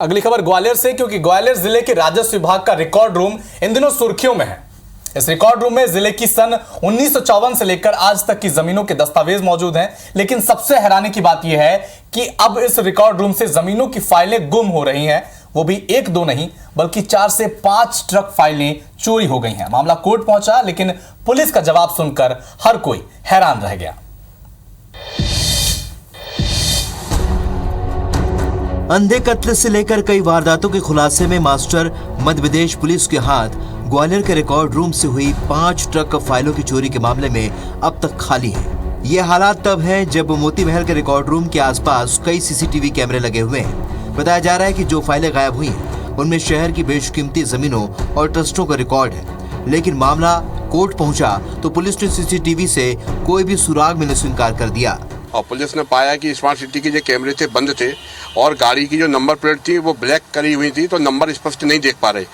अगली खबर ग्वालियर से, क्योंकि ग्वालियर जिले के राजस्व विभाग का रिकॉर्ड रूम इन दिनों सुर्खियों में है। इस रिकॉर्ड रूम में जिले की सन 1954 से लेकर आज तक की जमीनों के दस्तावेज मौजूद हैं। लेकिन सबसे हैरानी की बात यह है कि अब इस रिकॉर्ड रूम से जमीनों की फाइलें गुम हो रही हैं। वो भी एक दो नहीं बल्कि 4 से 5 ट्रक फाइलें चोरी हो गई हैं। मामला कोर्ट पहुंचा, लेकिन पुलिस का जवाब सुनकर हर कोई हैरान रह गया। अंधे कत्ल से लेकर कई वारदातों के खुलासे में मास्टर मध्य प्रदेश पुलिस के हाथ ग्वालियर के रिकॉर्ड रूम से हुई 5 ट्रक फाइलों की चोरी के मामले में अब तक खाली है। ये हालात तब हैं जब मोती महल के रिकॉर्ड रूम के आसपास कई सीसीटीवी कैमरे लगे हुए हैं। बताया जा रहा है कि जो फाइलें गायब हुई हैं उनमें शहर की बेशकीमती जमीनों और ट्रस्टों का रिकॉर्ड है। लेकिन मामला कोर्ट पहुंचा तो पुलिस ने सीसीटीवी से कोई भी सुराग मिलने से इनकार कर दिया और पुलिस ने पाया कि स्मार्ट सिटी के जो कैमरे थे बंद थे और गाड़ी की जो नंबर प्लेट थी वो ब्लैक करी हुई थी, तो नंबर स्पष्ट नहीं देख पा रहे।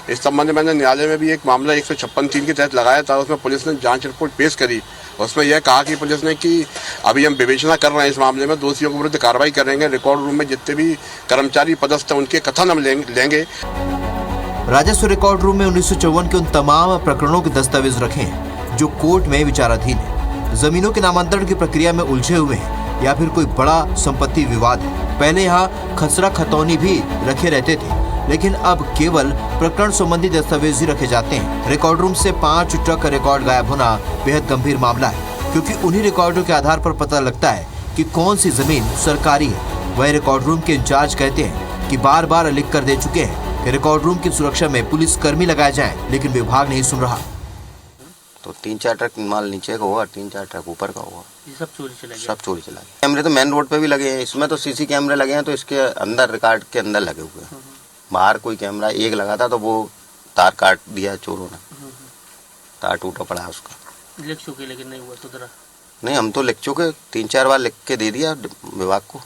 इस संबंध में मैंने न्यायालय में भी एक मामला 156(3) के तहत लगाया था। उसमें पुलिस ने जांच रिपोर्ट पेश करी। उसमें यह कहा कि पुलिस ने कि अभी हम विवेचना कर रहे हैं इस मामले में, दोषियों के विरुद्ध कार्रवाई करेंगे। रिकॉर्ड रूम में जितने भी कर्मचारी पदस्थ हैं उनके कथन हम लेंगे। राजस्व रिकॉर्ड रूम में 1954 के उन तमाम प्रकरणों के दस्तावेज रखे हैं जो कोर्ट में विचाराधीन है। जमीनों के नामांतरण की प्रक्रिया में उलझे हुए हैं या फिर कोई बड़ा संपत्ति विवाद है। पहले यहाँ खसरा खतौनी भी रखे रहते थे, लेकिन अब केवल प्रकरण संबंधी दस्तावेज ही रखे जाते हैं। रिकॉर्ड रूम से 5 ट्रक का रिकॉर्ड गायब होना बेहद गंभीर मामला है, क्योंकि उन्हीं रिकॉर्डों के आधार पर पता लगता है कि कौन सी जमीन सरकारी है। वह रिकॉर्ड रूम के इंचार्ज कहते हैं कि बार बार लिख कर दे चुके हैं कि रिकॉर्ड रूम की सुरक्षा में पुलिस कर्मी लगाए जाएं, लेकिन विभाग नहीं सुन रहा। तो 3-4 ट्रक माल नीचे का हुआ, 3-4 ट्रक ऊपर का हुआ। ये सब चोरी चला गया। सब चोरी चला गया। कैमरे तो मेन रोड पे भी लगे हैं। इसमें तो सीसी कैमरे लगे हैं, तो इसके अंदर रिकॉर्ड के अंदर लगे हुए हैं। बाहर कोई कैमरा एक लगा था तो वो तार काट दिया चोरों ने, तार टूटा पड़ा उसका। लिख चुके लेकिन नहीं हुआ सुधरा। नहीं, हम तो लिख चुके, 3-4 बार लिख के दे दिया विभाग को,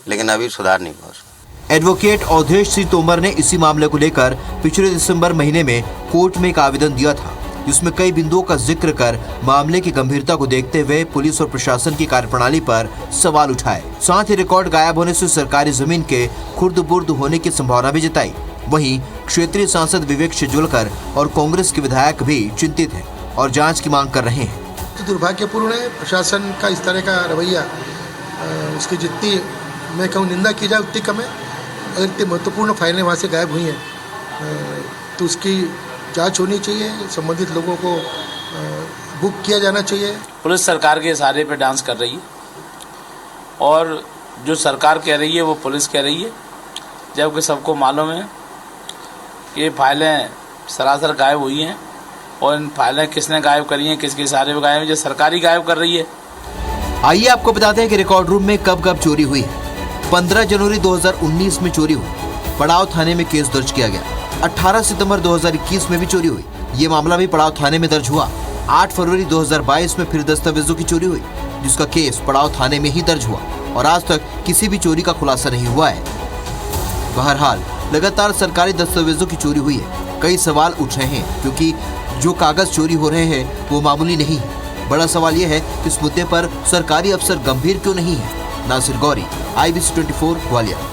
लेकिन अभी सुधार नहीं हुआ उसमें। एडवोकेट अवधेश सिंह तोमर ने इसी मामले को लेकर पिछले दिसंबर महीने में कोर्ट में एक आवेदन दिया था, जिसमें कई बिंदुओं का जिक्र कर मामले की गंभीरता को देखते हुए पुलिस और प्रशासन की कार्यप्रणाली पर सवाल उठाए। साथ ही रिकॉर्ड गायब होने से सरकारी जमीन के खुर्द-बुर्द होने की संभावना भी जताई। वहीं क्षेत्रीय सांसद विवेक शेजवलकर और कांग्रेस के विधायक भी चिंतित हैं और जांच की मांग कर रहे हैं। तो दुर्भाग्यपूर्ण है प्रशासन का इस तरह का रवैया। उसकी जितनी मैं कहूँ निंदा की जाए उतनी कम है। अगर इतनी महत्वपूर्ण फाइलें वहाँ से गायब हुई हैं तो उसकी जांच होनी चाहिए। संबंधित लोगों को बुक किया जाना चाहिए। पुलिस सरकार के इशारे पे डांस कर रही है और जो सरकार कह रही है वो पुलिस कह रही है, जबकि सबको मालूम है ये फाइलें सरासर गायब हुई हैं। और इन फाइलें किसने गायब करी हैं, किसके इशारे पे गायब हैं, जो सरकारी गायब कर रही है। आइए आपको बताते हैं कि रिकॉर्ड रूम में कब कब चोरी हुई है। 15 जनवरी 2019 में चोरी हुई, पड़ाव थाने में केस दर्ज किया गया। 18 सितंबर 2021 में भी चोरी हुई, ये मामला भी पड़ाव थाने में दर्ज हुआ। 8 फरवरी 2022 में फिर दस्तावेजों की चोरी हुई, जिसका केस पड़ाव थाने में ही दर्ज हुआ और आज तक किसी भी चोरी का खुलासा नहीं हुआ है। बहरहाल लगातार सरकारी दस्तावेजों की चोरी हुई है। कई सवाल उठ रहे हैं, क्योंकि जो कागज चोरी हो रहे हैं वो मामूली नहीं है। बड़ा सवाल यह है कि इस मुद्दे पर सरकारी अफसर गंभीर क्यों नहीं है। नासिर गौरी, IBC 24 ग्वालियर।